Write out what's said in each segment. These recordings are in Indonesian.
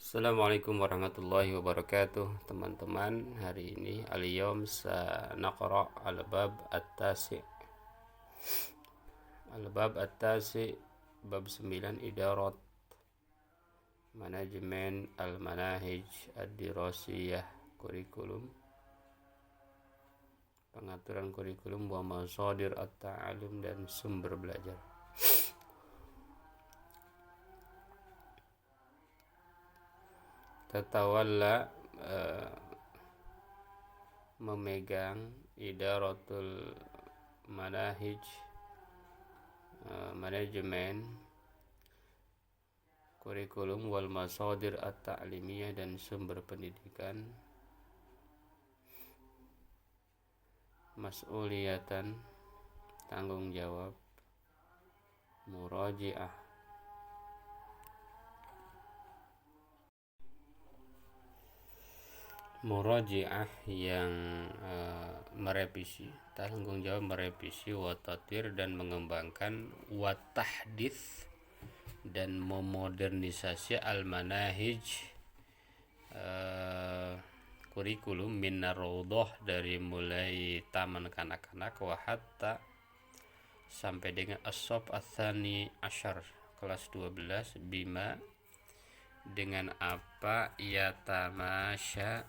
Assalamualaikum warahmatullahi wabarakatuh teman-teman. Hari ini al-yawm sanaqra al-bab at-tasi' bab 9 idarat manajemen al-manahij ad-dirasiyah, kurikulum, pengaturan kurikulum, wa masadir at-ta'alum, dan sumber belajar. Tatawalla memegang idaratul manahij, manajemen kurikulum, wal masadir at-ta'limiyah, dan sumber pendidikan, mas'uliyatan, tanggung jawab, muraji'ah, yang merevisi, tanggung jawab merevisi, watatir, dan mengembangkan, watahdits, dan memodernisasi, al-manahij, kurikulum, minar raudhah, dari mulai taman kanak-kanak, wa hatta sampai dengan as-shaf ats-tsani asyar, kelas 12, bima, dengan apa, yatamasya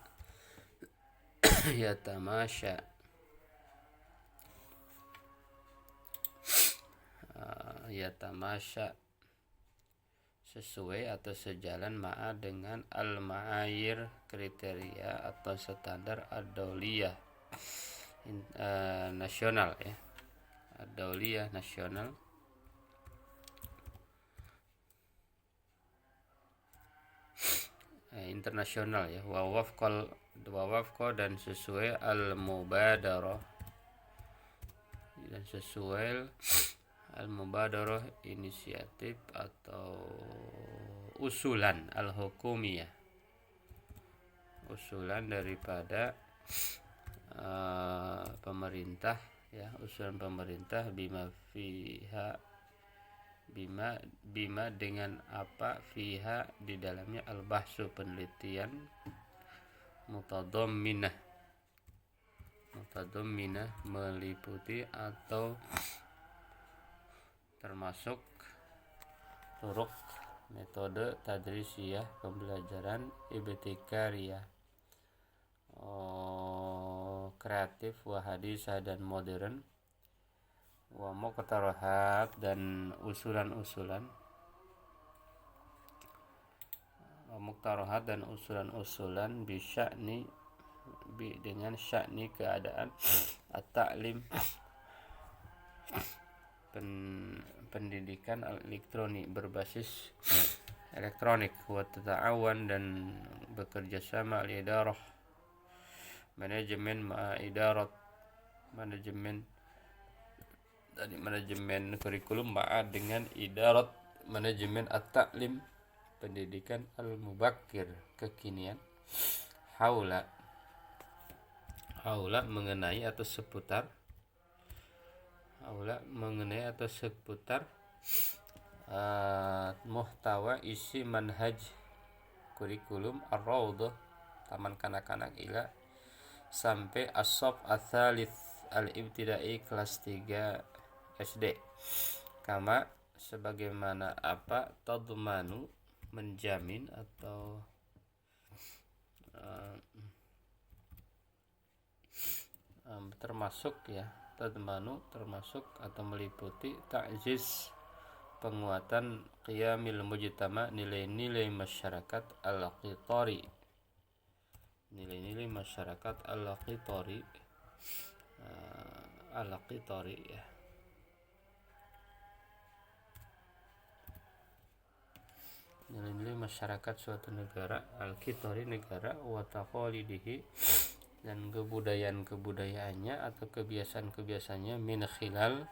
sesuai atau sejalan, ma'a, dengan al-ma'ayir, kriteria atau standar ad-dauliyah, nasional ya, ad-dauliyah, nasional, internasional ya, wa wafqa, dan sesuai al-mubadarah, inisiatif atau usulan al-hukumiyah, usulan daripada pemerintah ya, usulan pemerintah, bima dengan apa, fiha, di dalamnya, al-bahsu, penelitian, mutadamminah, meliputi atau termasuk turuk, metode tadrisiyah, pembelajaran, ibtikariyah, kreatif, wa hadisah, dan modern, wa muqtarahat, dan usulan-usulan, dengan sya'ni, keadaan, at-ta'lim, pendidikan elektronik, berbasis elektronik, wa tata'awan, dan bekerja sama, al-idarah, manajemen, ma'idarat, manajemen kurikulum, ma'a, dengan idarat, manajemen at-ta'lim, pendidikan, al-mubakkir, kekinian, haula, mengenai atau seputar, muhtawa, isi, manhaj, kurikulum, ar-raudhah, taman kanak-kanak, ila, sampai as-shaf ats-tsalits al-ibtidai, kelas 3 SD, kama, sebagaimana apa, tadmanu, menjamin atau termasuk ya, tadmanu, termasuk atau meliputi, ta'ziz, penguatan, qiyamil mujtama, nilai-nilai masyarakat al-qitari, ya, nilai-nilai masyarakat suatu negara, al-qitari, negara, wa taqalidihi, dan kebudayaan-kebudayaannya atau kebiasaan-kebiasaannya, min khilal,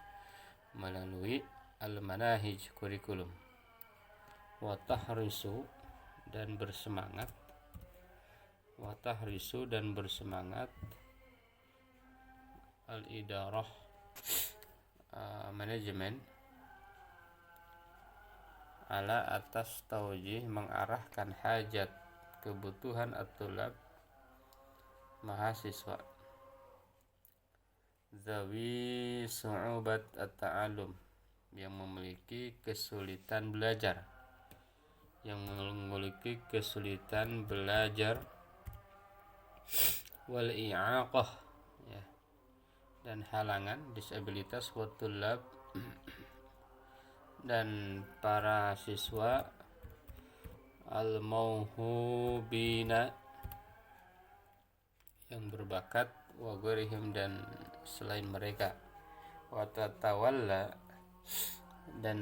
melalui al-manahij, kurikulum, wa tahrisu, dan bersemangat, al-idarah, manajemen, ala atas taujih mengarahkan hajat kebutuhan at-tulab mahasiswa zawi su'ubat at-ta'alum yang memiliki kesulitan belajar wal i'aqah ya, dan halangan disabilitas wa tulab dan para siswa al-mauhubina yang berbakat wa ghairihim dan selain mereka wa tatawalla dan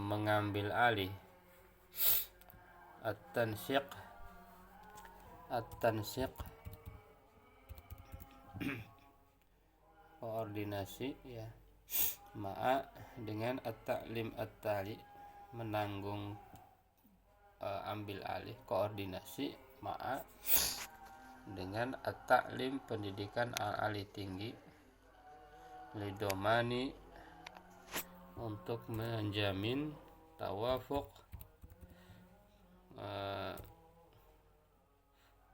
mengambil alih at-tansiq koordinasi ya ma'a dengan at-ta'lim at-tali menanggung ambil alih koordinasi ma'a dengan at-ta'lim pendidikan al-ali tinggi lidomani untuk menjamin tawafuq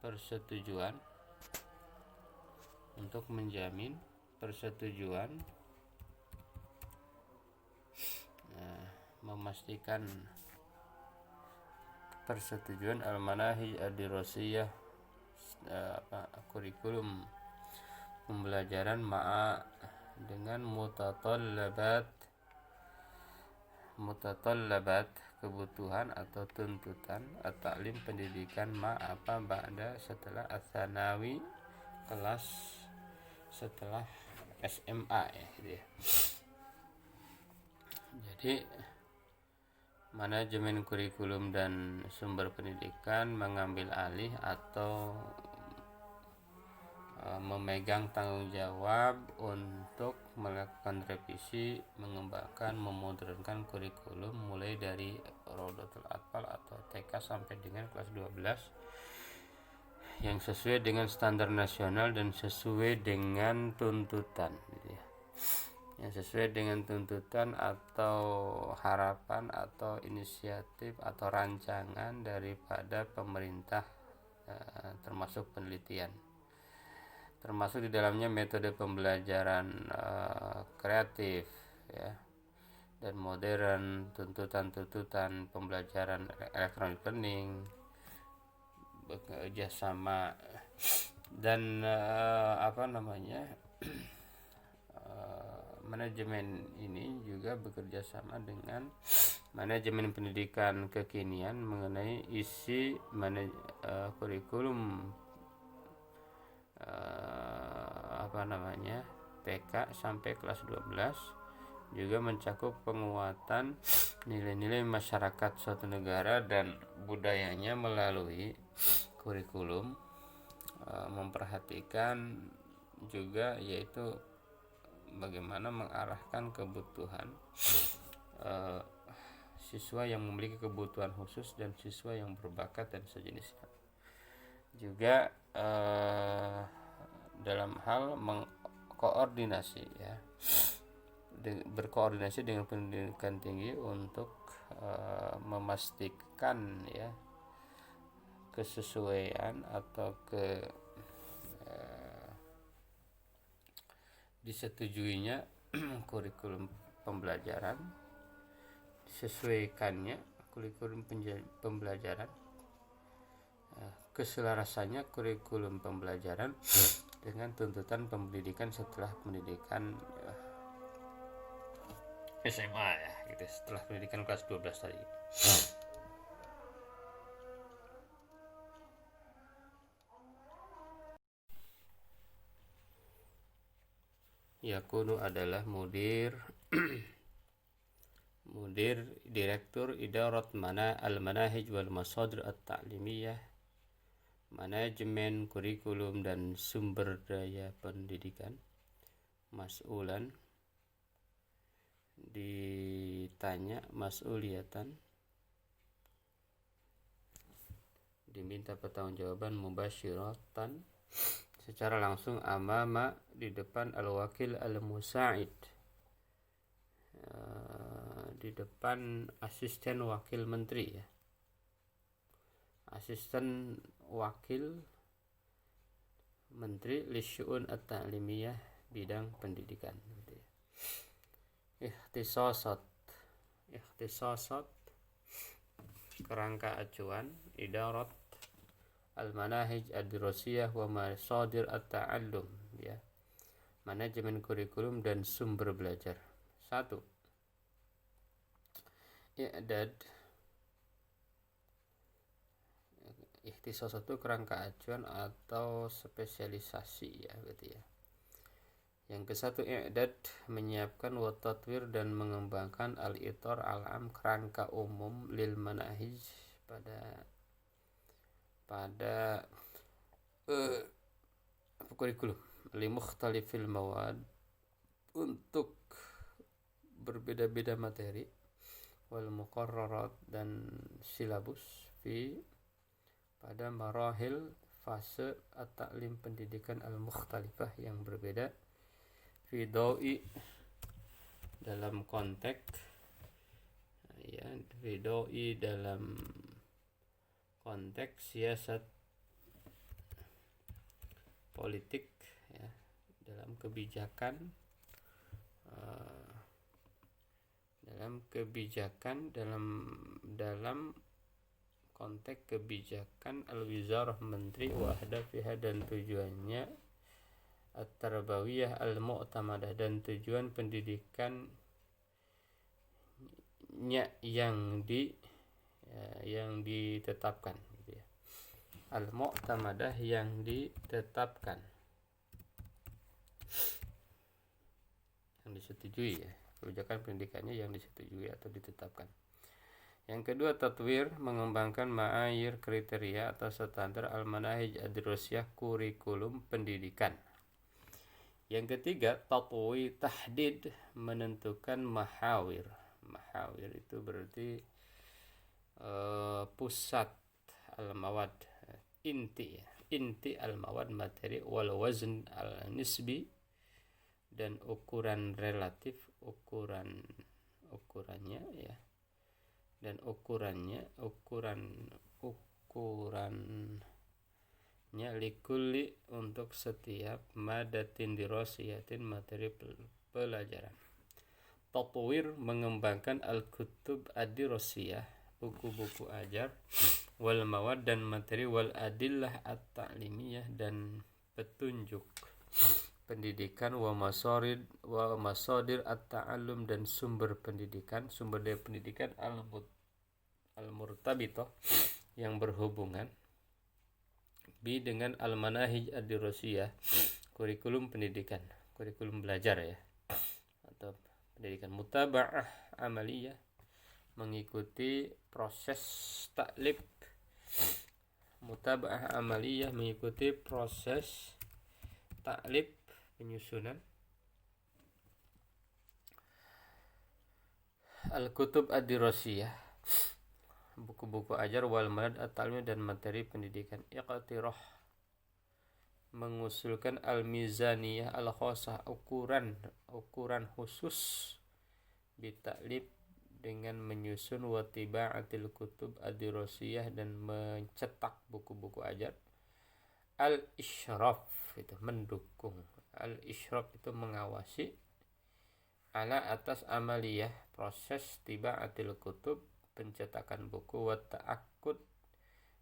persetujuan memastikan persetujuan al-manahij ad-dirasiyah kurikulum pembelajaran ma'a dengan mutatallabat kebutuhan atau tuntutan at-ta'lim pendidikan apa ba'da setelah ats-tsanawi kelas setelah SMA ya gitu ya. Jadi manajemen kurikulum dan sumber pendidikan mengambil alih atau memegang tanggung jawab untuk melakukan revisi, mengembangkan, memodernkan kurikulum mulai dari Rodotul Atfal atau TK sampai dengan kelas 12 yang sesuai dengan standar nasional dan sesuai dengan tuntutan gitu ya. Yang sesuai dengan tuntutan atau harapan atau inisiatif atau rancangan daripada pemerintah termasuk penelitian. Termasuk di dalamnya metode pembelajaran kreatif ya dan modern, tuntutan pembelajaran electronic learning, bekerja sama dan manajemen ini juga bekerja sama dengan manajemen pendidikan kekinian mengenai isi kurikulum TK sampai kelas 12 juga mencakup penguatan nilai-nilai masyarakat suatu negara dan budayanya melalui kurikulum, memperhatikan juga yaitu bagaimana mengarahkan kebutuhan siswa yang memiliki kebutuhan khusus dan siswa yang berbakat dan sejenisnya. Juga dalam hal mengkoordinasi ya, berkoordinasi dengan pendidikan tinggi untuk memastikan ya kesesuaian atau disetujuinya kurikulum pembelajaran, disesuaikannya kurikulum pembelajaran, keselarasannya kurikulum pembelajaran dengan tuntutan pendidikan setelah pendidikan SMA ya gitu, setelah pendidikan kelas 12 tadi. Yakunu adalah mudir direktur idarat al-manahij wal masadir at-ta'limiyah, manajemen kurikulum dan sumber daya pendidikan. Mas'ulan ditanya mas'uliyatan, diminta pertanggungjawaban mubasyiratan secara langsung amama di depan al-wakil al-musa'id, di di depan asisten wakil menteri ya. Asisten wakil menteri lisyu'un at-ta'limiyah bidang pendidikan gitu ya. Ikhtisasat kerangka acuan idarat al-manahij ad-dirasiyah wa masadir at-ta'allum ya. Manajemen kurikulum dan sumber belajar. 1. I'dad. Ikhtisas itu kerangka acuan atau spesialisasi ya gitu ya. Yang ke-1 i'dad, menyiapkan wa tatwir dan mengembangkan al-itar al-am, kerangka umum lil manahij pada kurikulum li mukhtalifil mawad, untuk berbeda-beda materi, wal muqarrarat dan silabus pada marahil fase at-ta'lim pendidikan al-mukhtalifah yang berbeda, fi dawi dalam konteks ya, fi dawi dalam konteks siasat politik ya, dalam kebijakan dalam konteks kebijakan al-wizarah menteri wa ahdafiha dan tujuannya at-tarbawiyah al-mu'tamadah dan tujuan pendidikannya yang ditetapkan gitu ya. Al-mu'tamadah yang ditetapkan, yang disetujui ya, kebijakan pendidikannya yang disetujui atau ditetapkan. Yang kedua, tatwir, mengembangkan ma'ayir, kriteria atau standar al-manahij ad-dirasiyah, kurikulum pendidikan. Yang ketiga, tahdid, menentukan mahawir. Mahawir itu berarti pusat al-mawad, inti al-mawad materi, wal wazn al-nisbi, dan ukuran relatif, ukurannya ya, dan ukurannya likulli, untuk setiap madatin dirasiyatin, materi pelajaran. Tatwir, mengembangkan al-kutub ad-dirasiyah, buku-buku ajar, wal mawad dan materi, wal adillah at-ta'limiyah dan petunjuk pendidikan, wa masadir at-ta'allum dan sumber daya pendidikan al-murtabitoh yang berhubungan dengan al-manahij ad-dirasiyah, kurikulum pendidikan, kurikulum belajar ya, atau pendidikan. Mutaba'ah amaliyah, mengikuti proses taklif. Mutaba'ah amaliyah, mengikuti proses taklif, penyusunan. Al-kutub ad-dirasiyah, buku-buku ajar, wal madad at-ta'lim dan materi pendidikan. Iqtirah, mengusulkan al-mizaniyah al-khasah, ukuran khusus, bitaklif, dengan menyusun, wa tiba'atil kutub ad-dirasiyah dan mencetak buku-buku ajar. Al-isyraf, itu mendukung, al-isyraf itu mengawasi, ala atas amaliyah, proses tiba'atil kutub, pencetakan buku, wa ta'akud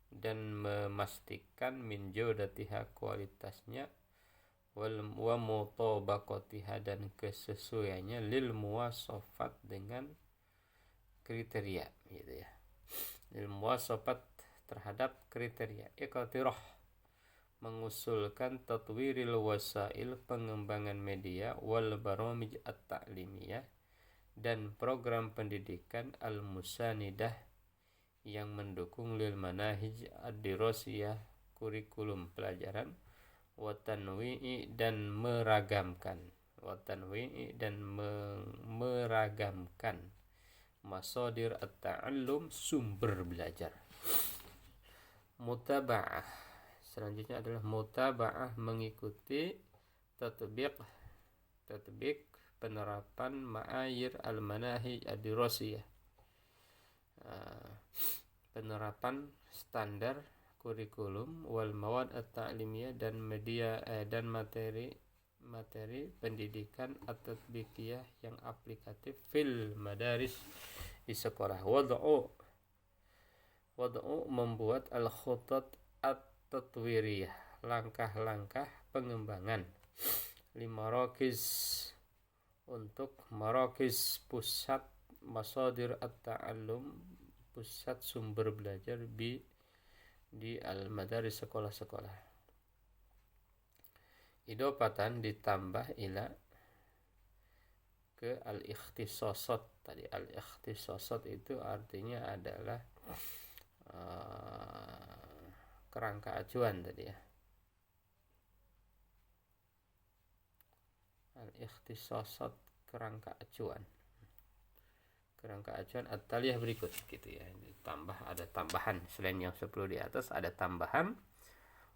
dan memastikan, min jawdatiha kualitasnya, wa mutabaqatiha dan kesesuaiannya, lil muwasafat dengan kriteria gitu ya, lil muwasafat terhadap kriteria. Iqtirah, mengusulkan tatwiril wasail, pengembangan media, wal baramij at-ta'limiyah dan program pendidikan, al-musanidah yang mendukung, lil manahij ad-dirasiyah, kurikulum pelajaran, wa tanwi'i dan meragamkan, masadir at-ta'allum, sumber belajar. Mutaba'ah, selanjutnya adalah mutaba'ah, mengikuti tatbiq penerapan ma'ayir al-manahij ad-dirasiyah, penerapan standar kurikulum wal mawad at-ta'limiyah dan media dan materi pendidikan at-tatbiqiyah yang aplikatif fil madaris di sekolah. Wad'u membuat al-khutat at-tatwiriyah, langkah-langkah pengembangan, limarakis untuk marakis pusat masadir at-ta'allum, pusat sumber belajar di al-madaris sekolah-sekolah. Idopatan ditambah ila ke al-ikhtisasat tadi. Al-ikhtisasat itu artinya adalah kerangka acuan tadi ya. Al-ikhtisasat kerangka acuan at-taliyah berikut gitu ya. Ditambah, ada tambahan selain yang 10 di atas, ada tambahan.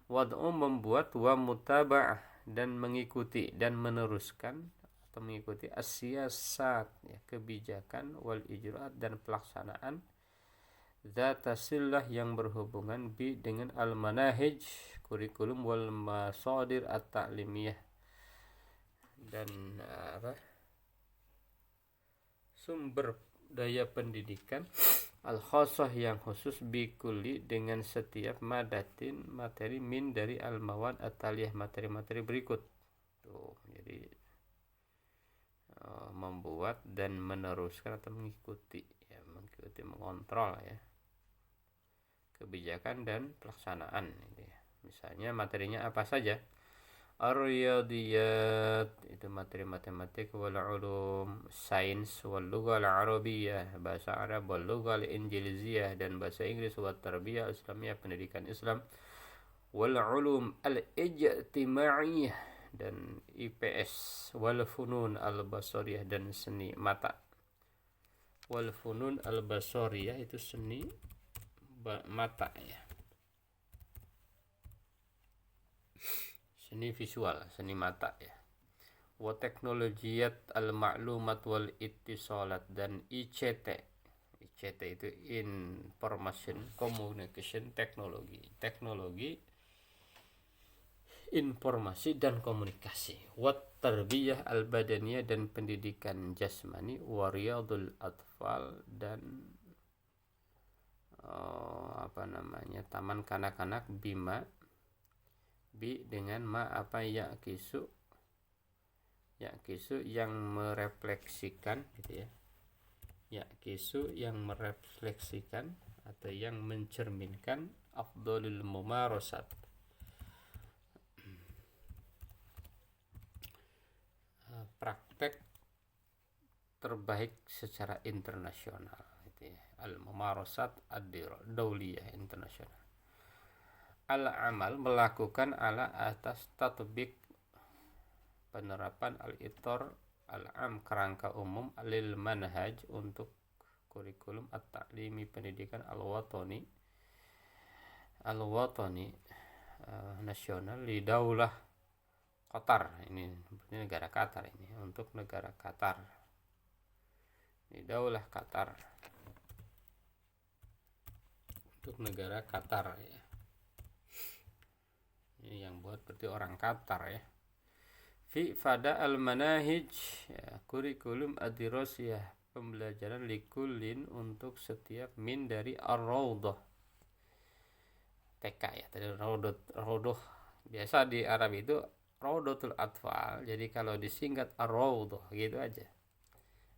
Wad'u membuat, wa mutaba'ah dan mengikuti dan meneruskan atau mengikuti as-siyasat ya, kebijakan, wal ijra'at dan pelaksanaan, dzatasillah yang berhubungan bi dengan al-manahij kurikulum wal masadir at-ta'limiyah dan sumber daya pendidikan al-khassah yang khusus bikulli dengan setiap madatin materi min dari al-mawad at-taliyah, materi-materi berikut. Tuh, jadi membuat dan meneruskan atau mengikuti ya, mengontrol ya kebijakan dan pelaksanaan gitu ya. Misalnya materinya apa saja? Ar-riyadiyat itu materi matematik, wal ulum sains, wal lughah al-arabiyyah bahasa Arab, wal lughah al-injiliziyah dan bahasa Inggris, wal tarbiyah islamiyah pendidikan Islam, wal ulum al-ijtimaiyah dan IPS, wal funun al-basariyah dan seni mata. Wal funun al-basariyah itu seni mata ya. Seni visual, seni mata ya. Wa teknologiyat al-ma'lumat wal ittisalat dan ICT. ICT itu information communication technology. Teknologi informasi dan komunikasi. Wa tarbiyah al-badaniyah dan pendidikan jasmani, wa riyadul atfal dan taman kanak-kanak, bima bi dengan ma apa yakisu yang merefleksikan gitu ya. Yakisu yang merefleksikan atau yang mencerminkan afdhalul mumarasat, praktek terbaik secara internasional gitu ya. Al-mumarasat ad-dawliyah internasional. Al-amal melakukan ala atas tatbik penerapan al-itor al-am kerangka umum lil manhaj untuk kurikulum at-ta'limi pendidikan al-watani nasional li daulah Qatar, ini negara Qatar, ini untuk negara Qatar, li daulah Qatar, untuk negara Qatar ya. Ini yang buat berarti orang Qatar ya. Fi fada al-manahij ya, kurikulum ad-dirasiyah pembelajaran likullin untuk setiap min dari ar-raudhah TK ya, tadi raudhah biasa di Arab itu raudatul atfal, jadi kalau disingkat ar-raudhah gitu aja,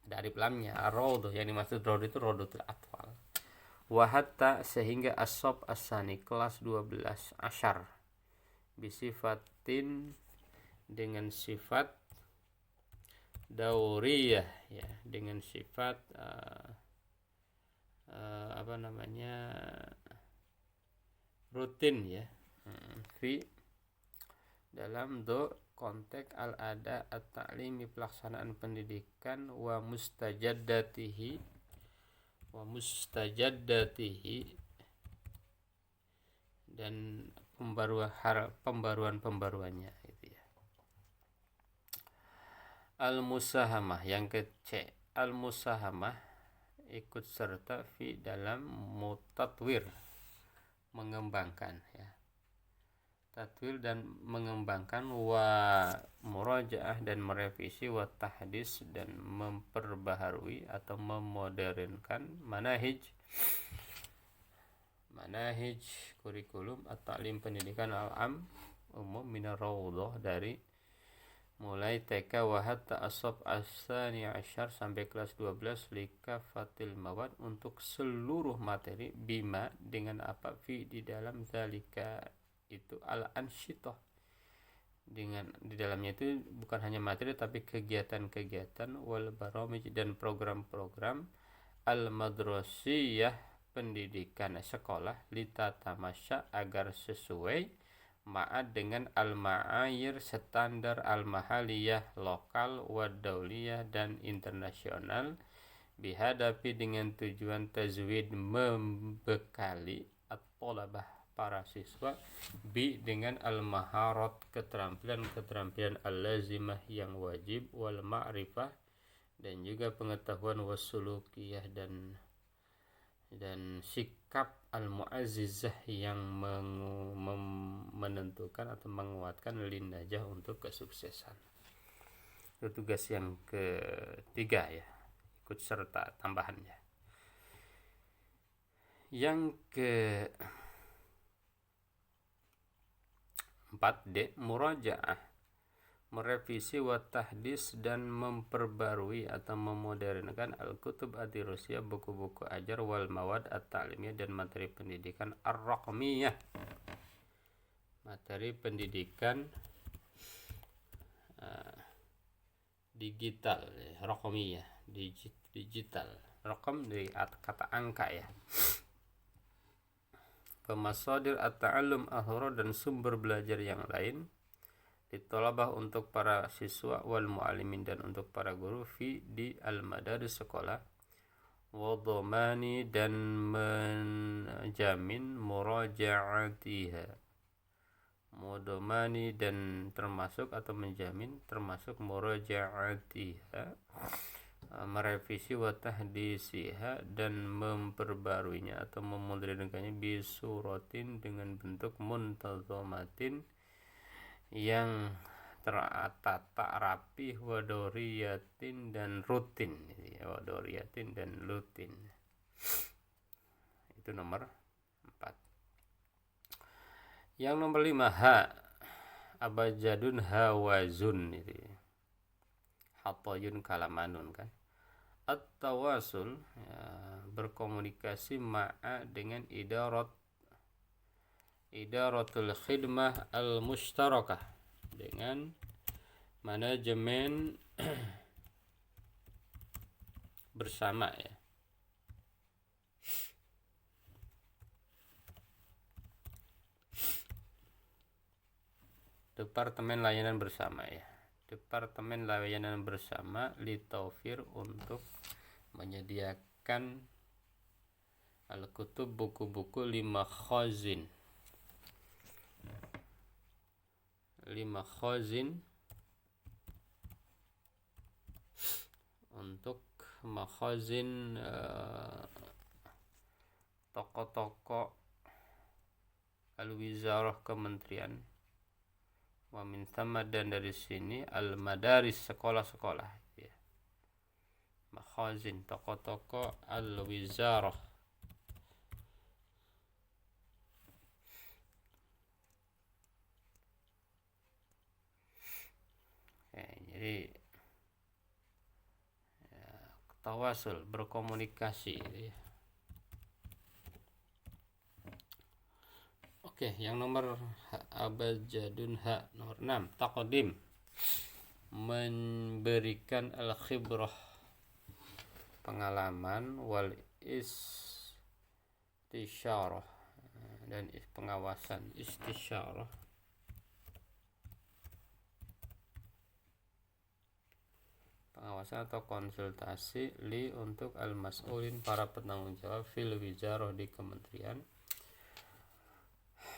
ada alif lamnya. Ar-raudhah yang dimaksud raudhah itu raudatul atfal. Wa hatta sehingga as-sab as-sani kelas 12 asyar bisifatin dengan sifat dauriyah ya, dengan sifat rutin ya, fi dalam konteks al-ada at-ta'limi pelaksanaan pendidikan, wa mustajaddatihi dan pembaruan-pembaruannya gitu ya. Al-musahamah yang ke C. Al-musahamah ikut serta fi dalam mutatwir, mengembangkan ya. Tatwil dan mengembangkan, wa murajaah dan merevisi, wa tahdis dan memperbaharui atau memodernkan manahij kurikulum at-ta'lim pendidikan al-am umum minar raudhah dari mulai TK wa hatta asab asani asyar sampai kelas 12 likafatil mawad untuk seluruh materi bima dengan apa fi di dalam zalika itu al-ansyitah dengan di dalamnya itu bukan hanya materi tapi kegiatan-kegiatan wal baramij dan program-program al-madrasiyah pendidikan sekolah litatamasya agar sesuai ma'ad dengan al-ma'ayir standar al-mahaliyah lokal wadauliyah dan internasional bihadapi dengan tujuan tajwid membekali at-thalabah para siswa bi dengan al-maharat keterampilan al-lazimah yang wajib wal ma'rifah dan juga pengetahuan wasulukiyah dan sikap al-mu'azzizah yang menentukan atau menguatkan linajah untuk kesuksesan. Itu tugas yang ketiga ya, ikut serta tambahannya. Yang ke 4D murajaah, merevisi wa tahdis dan memperbarui atau memodernkan al-kutub ad-dirusiyah buku-buku ajar wal mawad at-ta'limiyah dan materi pendidikan ar-raqmiyah, materi pendidikan digital, raqmiyah, digital, raqam dari kata angka ya. Pemasadir at-ta'allum ahura dan sumber belajar yang lain ditolabah untuk para siswa wal mu'alimin dan untuk para guru fi di al-madaris sekolah wadhamani dan menjamin muraja'atiha mudhamani dan termasuk atau menjamin termasuk muraja'atiha merevisi wa tahdisiha dan memperbaruinya atau memodernkannya bisuratin dengan bentuk muntazamatin yang tertata rapi wadoriyatin dan rutin itu nomor 4. Yang nomor 5 ha abajadun hawazun itu hatoyun kalamanun kan at-tawasul ya, berkomunikasi ma'a dengan idaratul khidmah al-mushtarakah dengan manajemen bersama ya. Departemen layanan bersama ya. Departemen layanan bersama litaufir untuk menyediakan al-kutub buku-buku 5 khazin untuk makhazin toko-toko al-wizarah kementerian wa min thamma dan dari sini al-madaris sekolah-sekolah ya. Makhazin toko-toko al-wizarah ya, jadi ya, tawasul berkomunikasi ya. Oke, yang nomor abjadun ha nomor 6 taqdim memberikan al-khibrah pengalaman wal istisyarah dan pengawasan istisyarah pengawasan atau konsultasi li untuk al-mas'ulin para penanggung jawab fil wizarah di kementerian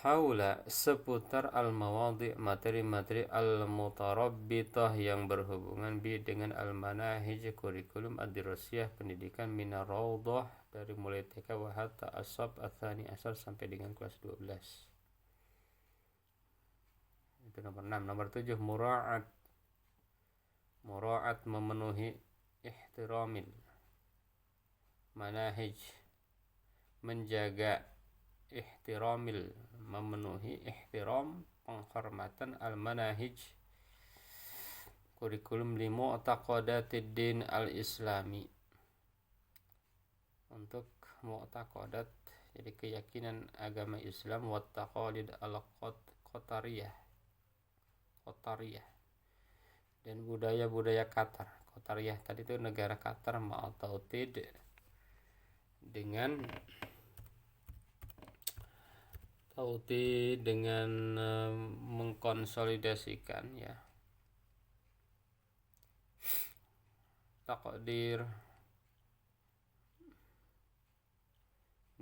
haula seputar al-mawadhi' materi-materi al-mutarabbitah yang berhubungan dengan al-manahij kurikulum ad-dirasiyah pendidikan minar raudhah dari mulai TK wa hatta asab atsani asar sampai dengan kelas 12. Itu nomor 6. Nomor 7 mura'at memenuhi ihtiramil manahij menjaga ihtiramil memenuhi ihtiram penghormatan al-manahij kurikulum li mu'taqadatid din al-islami untuk mu'taqadat jadi keyakinan agama Islam wa taqalid al-qatariyah dan budaya-budaya Qatar. Qatariyah tadi itu negara Qatar ma'tautid dengan mengkonsolidasikan ya takdir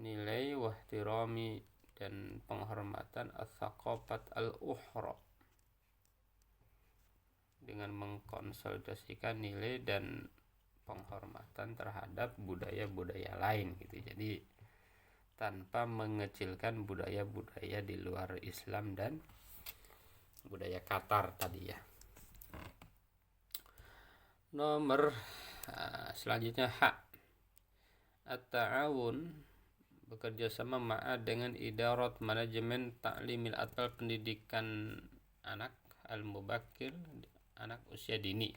nilai wahtirami dan penghormatan as-saqafat al-ukhra dengan mengkonsolidasikan nilai dan penghormatan terhadap budaya-budaya lain gitu. Jadi tanpa mengecilkan budaya-budaya di luar Islam dan budaya Qatar tadi ya. Nomor selanjutnya at-ta'awun bekerja sama dengan idarat manajemen ta'limil atfal pendidikan anak al-mubakkir anak usia dini.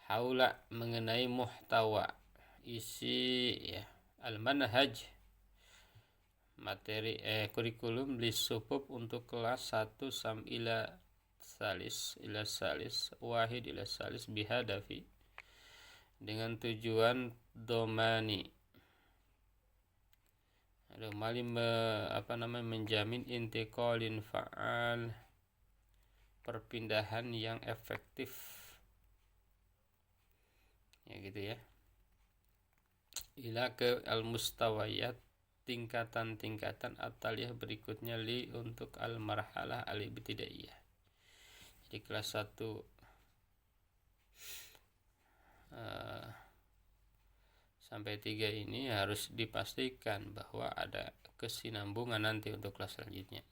Haula mengenai muhtawa isi ya al-manhaj materi kurikulum lisupub untuk kelas 1 ila salis wahid ila salis bihadafi dengan tujuan domani menjamin intiqalin fa'al perpindahan yang efektif ya gitu ya ila ke al-mustawayat tingkatan-tingkatan at-taliyah berikutnya untuk al-marhalah al-ibtidaiyah. Jadi kelas 1 sampai 3 ini harus dipastikan bahwa ada kesinambungan nanti untuk kelas selanjutnya.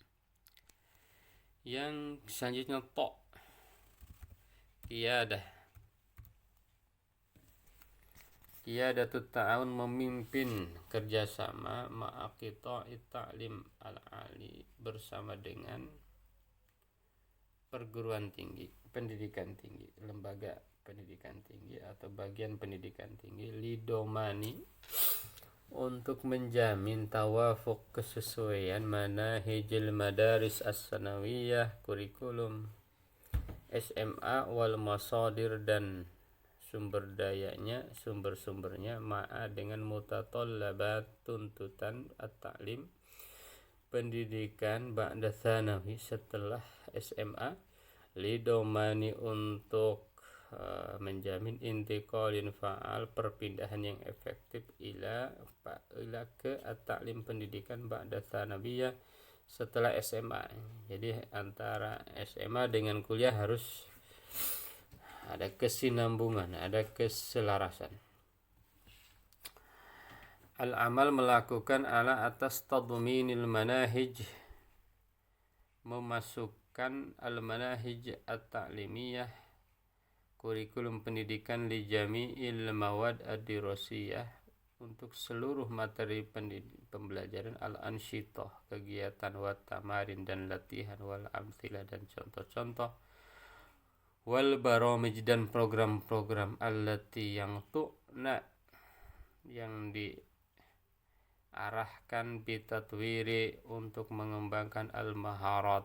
Yang selanjutnya Qiyadatut ta'awun memimpin kerjasama ma'aqita'it ta'lim al-ali bersama dengan perguruan tinggi, pendidikan tinggi, lembaga pendidikan tinggi atau bagian pendidikan tinggi lidomani untuk menjamin tawafuk kesesuaian manahijil madaris as-sanawiyah kurikulum SMA wal masadir dan sumber-sumbernya ma'a dengan mutatallabat tuntutan at-ta'lim pendidikan ba'da tsanawi setelah SMA lidomani untuk menjamin intiqalin fa'al perpindahan yang efektif ila ke at-ta'lim pendidikan ba'da tsanawiyah setelah SMA. Jadi antara SMA dengan kuliah harus ada kesinambungan, ada keselarasan. Al-amal melakukan ala atas tadminil manahij memasukkan al-manahij at-ta'limiyah kurikulum pendidikan li jami'il mawad ad-dirasiyah untuk seluruh materi pembelajaran al-ansyitah kegiatan wa tamarin dan latihan wal amthilah dan contoh-contoh wal baramij dan program-program allati yang diarahkan bitatwiri untuk mengembangkan al-maharat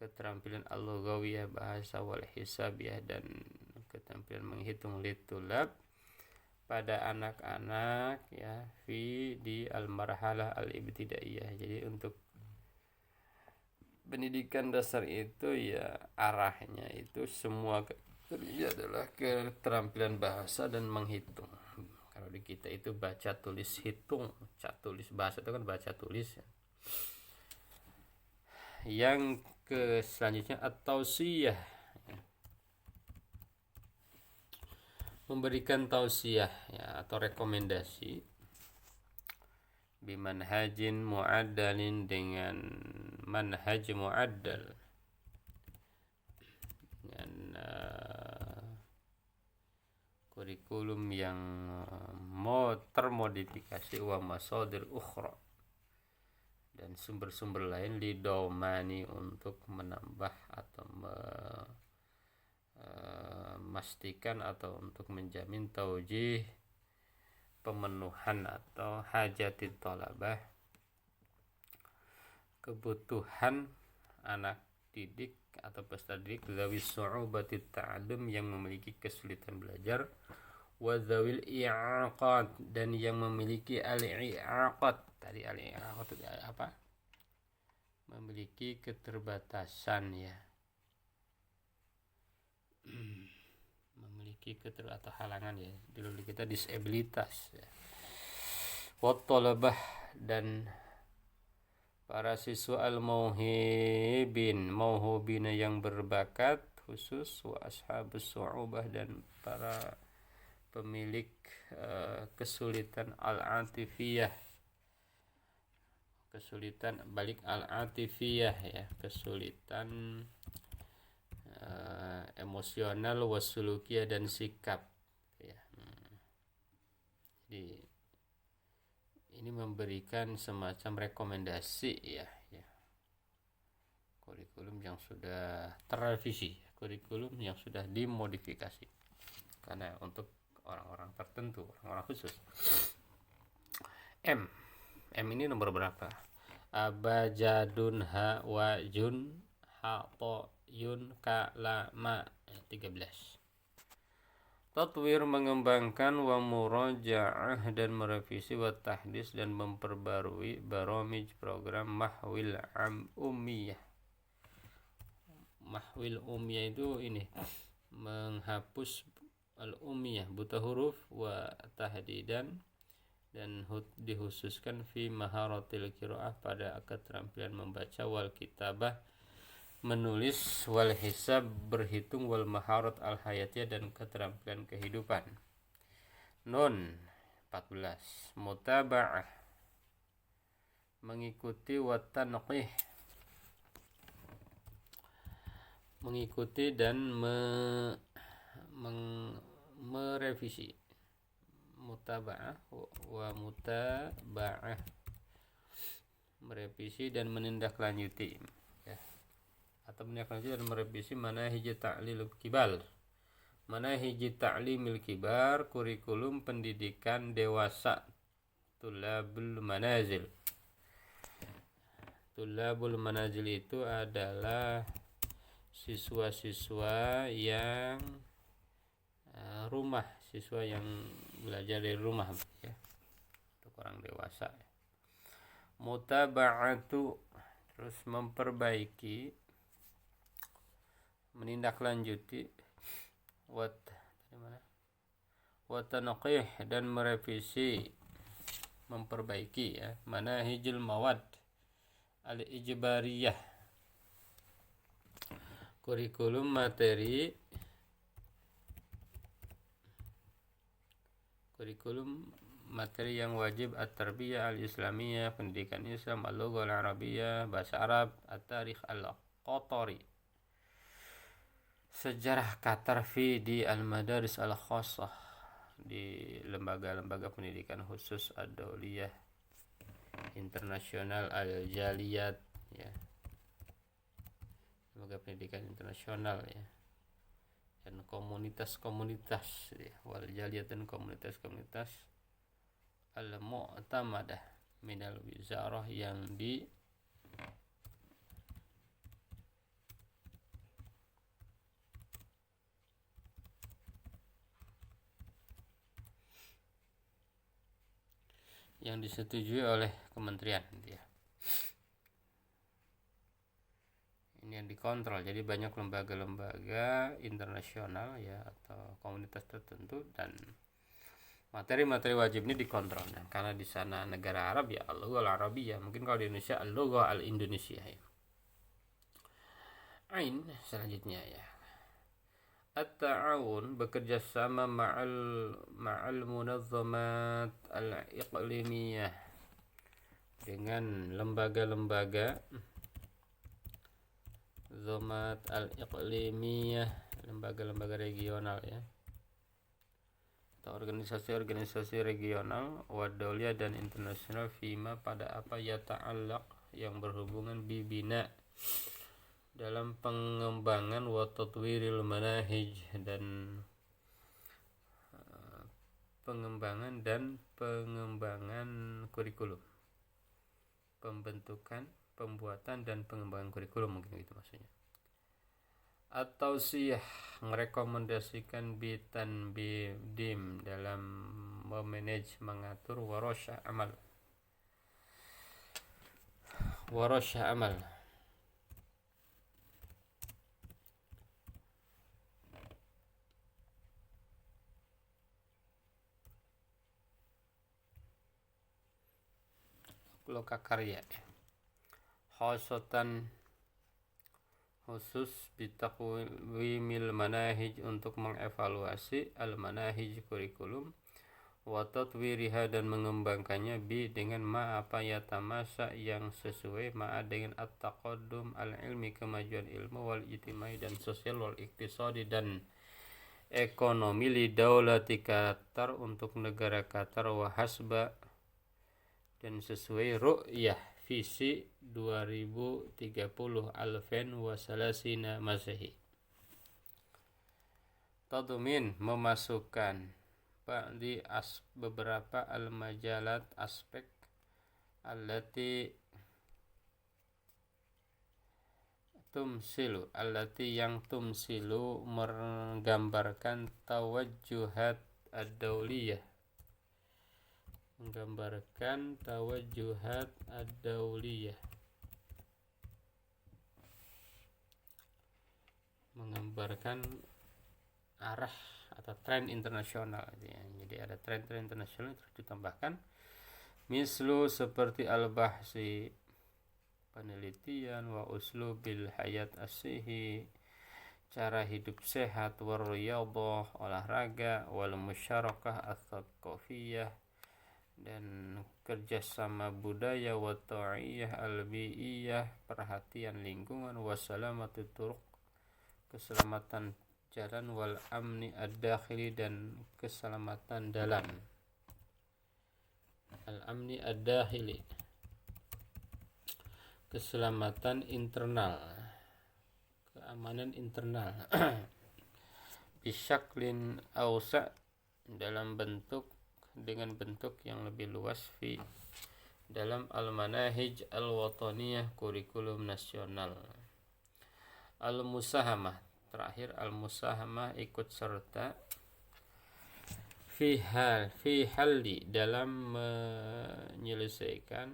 keterampilan al-lughawiyah bahasa wal hisabiyah dan keterampilan menghitung litulab pada anak-anak ya di al-marhalah al-ibtidaiyah. Jadi untuk pendidikan dasar itu ya arahnya itu semua adalah keterampilan bahasa dan menghitung. Kalau di kita itu baca tulis hitung, tulis bahasa itu kan baca tulis ya. yang selanjutnya at-tausiyah, memberikan tausiah ya, atau rekomendasi bimanhajin mu'addalin, dengan manhaj mu'addal, dengan kurikulum yang termodifikasi, wa masadir ukhra, dan sumber-sumber lain lidomani, untuk menambah atau memastikan atau untuk menjamin taujih, pemenuhan atau hajatit thalabah, kebutuhan anak didik atau peserta didik, zawis su'ubatit ta'allum, yang memiliki kesulitan belajar, wa zawil i'aqad, dan yang memiliki al-i'aqad. Tadi al-i'aqad itu apa? Memiliki keterbatasan ya. Memiliki atau halangan ya. Dulu kita disabilitas ya. Wa talabah, dan para siswa al-mauhubina, yang berbakat khusus, wa ashabus su'ubah, dan para pemilik kesulitan al-atifiyah, kesulitan balik al-atifiyah ya, kesulitan emosional, wasulukiyah, dan sikap ya. Jadi ini memberikan semacam rekomendasi ya, kurikulum yang sudah terrevisi, kurikulum yang sudah dimodifikasi karena untuk orang-orang tertentu, orang-orang khusus. M ini nomor berapa? Abajadun ha wajun ha to yun ka la ma, 13. Tatwir, mengembangkan, wa muraja'ah, dan merevisi, wa tahdis, dan memperbarui, baromij, program mahwil ummiyah. Mahwil ummiyah itu ini, menghapus al-ummiyah, buta huruf, wa tahdidan, dan dikhususkan fi maharatil qiraah, pada keterampilan membaca, wal kitabah, menulis, wal hisab, berhitung, wal maharat al hayatiyah, dan keterampilan kehidupan. Nun 14. Mutaba'ah, mengikuti, wa tanqih, mengikuti dan merevisi. Mutaba'ah wa mutaba'ah, merevisi dan menindaklanjuti ya, atau menindaklanjuti dan merevisi manahij ta'limil kibar. Manahij ta'limil kibar, kurikulum pendidikan dewasa, tulabul manazil. Tulabul manazil itu adalah siswa-siswa yang rumah, siswa yang belajar dari rumah ya, untuk orang dewasa. Mutaba'atu, terus memperbaiki, menindaklanjuti, wa tanqih, dan merevisi, memperbaiki ya, manahijul mawad al-ijbariyah, kurikulum materi, yang wajib, at-tarbiyah al-islamiyah, pendidikan Islam, al-lughah al-arabiyyah, bahasa Arab, at-tarikh al-qatari, sejarah Qatar, fi di al-madaris al-khassah, di lembaga-lembaga pendidikan khusus, ad-dauliyah, internasional, al-jaliyat ya, lembaga pendidikan internasional ya, dan komunitas-komunitas ya, wal jaliyat, dan komunitas-komunitas al-mu'tamadah minal wizarah, yang disetujui oleh kementerian ya. Ini yang dikontrol. Jadi banyak lembaga-lembaga internasional ya, atau komunitas tertentu, dan materi-materi wajib ini dikontrol. Nah, karena di sana negara Arab ya, al-lughah al-arabiyyah, mungkin kalau di Indonesia al-lughah al-indonesiah ya. Ain selanjutnya ya. At-ta'awun bekerja sama ma'al munazzamat al-iqlimiyah dengan lembaga-lembaga zamat al-iqlimiyah, lembaga-lembaga regional ya, atau organisasi-organisasi regional wadawliyah dan internasional fima pada apa ya ta'allaq yang berhubungan bibina dalam pengembangan wa tatwiril manahij dan pengembangan kurikulum, pembentukan, pembuatan dan pengembangan kurikulum, mungkin gitu maksudnya. Atau siyah merekomendasikan bitan bidim dalam memanage, mengatur warosha amal lokakarya khusus bitakwimil manahij untuk mengevaluasi al-manahij kurikulum wa tatwiriha dan mengembangkannya dengan apa ya tamasa yang sesuai dengan at-taqaddum al-ilmi kemajuan ilmu wal ijtimai dan sosial wal iktisadi dan ekonomi li daulati Qatar untuk negara Qatar wa hasba dan sesuai ru'yah visi 2030 alfen wasalasina masehi. Tadmin memasukkan di beberapa al-majalat aspek allati yang tumsilu menggambarkan tawajjuhat ad-dauliyah, menggambarkan arah atau tren internasional ya. Jadi ada tren-tren internasional terus ditambahkan mislu seperti al-bahsi penelitian wa uslubil hayat as-sihi cara hidup sehat war riyadhah olahraga wal musyarakah as-tsaqafiyah dan kerjasama budaya wa ta'iyah al-bi'iyah perhatian lingkungan wa salamatu turuq keselamatan jalan wal amni ad-dakhili dan keselamatan dalam al-amni ad-dakhili keselamatan internal, keamanan internal bisyaklin awsa dengan bentuk yang lebih luas dalam al-manahij al-wataniyah kurikulum nasional. Al-musahamah terakhir, al-musahamah ikut serta fi halli dalam menyelesaikan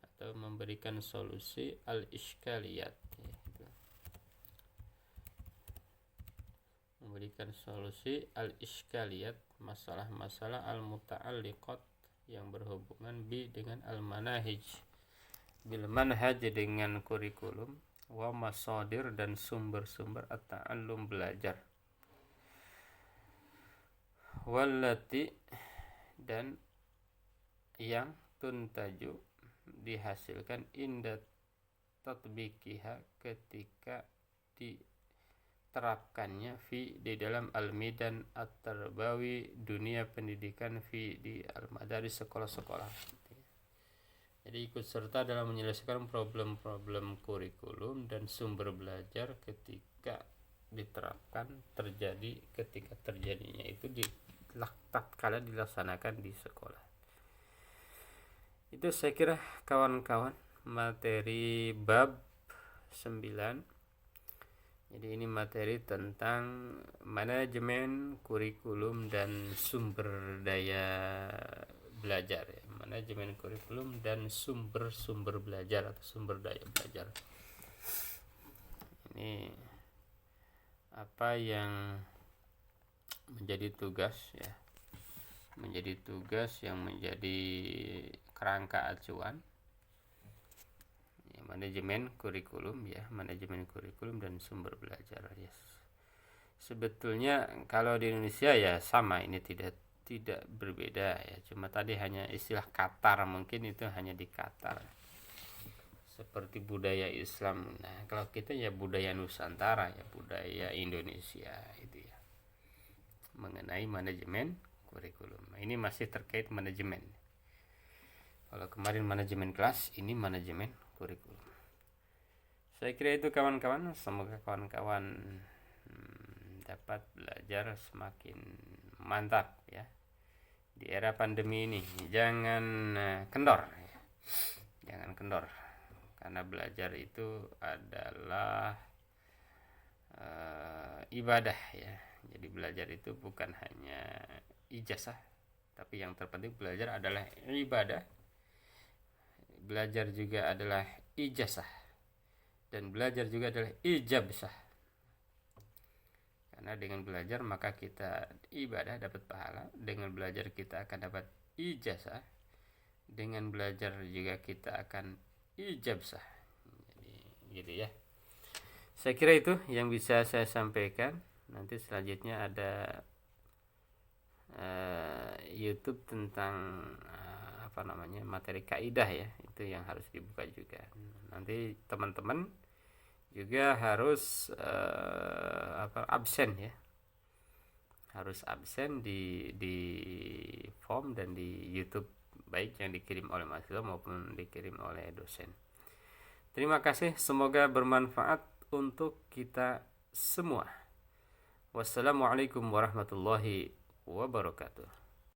atau memberikan solusi al-iskaliyat, masalah-masalah al-muta'alliqat yang berhubungan dengan al-manahij bil manhaj dengan kurikulum wa masadir dan sumber-sumber at-ta'allum belajar wallati dan yang tuntaju dihasilkan inda tatbiqiha ketika diterapkannya di dalam al-midan at-tarbawi dunia pendidikan di al-madaris sekolah-sekolah. Jadi ikut serta dalam menyelesaikan problem-problem kurikulum dan sumber belajar ketika diterapkan ketika terjadinya itu tatkala dilaksanakan di sekolah. Itu saya kira kawan-kawan materi bab 9. Jadi ini materi tentang manajemen kurikulum dan sumber daya belajar ya. Manajemen kurikulum dan sumber-sumber belajar atau sumber daya belajar. Ini apa yang menjadi tugas yang menjadi kerangka acuan manajemen kurikulum ya, manajemen kurikulum dan sumber belajar ya. Sebetulnya kalau di Indonesia ya sama, ini tidak berbeda ya, cuma tadi hanya istilah Qatar, mungkin itu hanya di Qatar seperti budaya Islam. Nah kalau kita ya budaya Nusantara ya, budaya Indonesia itu ya, mengenai manajemen kurikulum. Ini masih terkait manajemen. Kalau kemarin manajemen kelas, ini manajemen kurikulum. Saya kira itu kawan-kawan, semoga kawan-kawan dapat belajar semakin mantap ya di era pandemi ini. Jangan kendor ya. Jangan kendor, karena belajar itu adalah ibadah ya. Jadi belajar itu bukan hanya ijazah, tapi yang terpenting belajar adalah ibadah. Belajar juga adalah ijazah, dan belajar juga adalah ijabsah. Karena dengan belajar maka kita ibadah dapat pahala, dengan belajar kita akan dapat ijazah, dengan belajar juga kita akan ijabsah. Jadi gitu ya. Saya kira itu yang bisa saya sampaikan. Nanti selanjutnya ada YouTube tentang materi kaidah ya, itu yang harus dibuka juga. Nanti teman-teman juga harus absen ya, harus absen di form dan di YouTube, baik yang dikirim oleh mahasiswa maupun dikirim oleh dosen. Terima kasih, semoga bermanfaat untuk kita semua. Wassalamualaikum warahmatullahi wabarakatuh.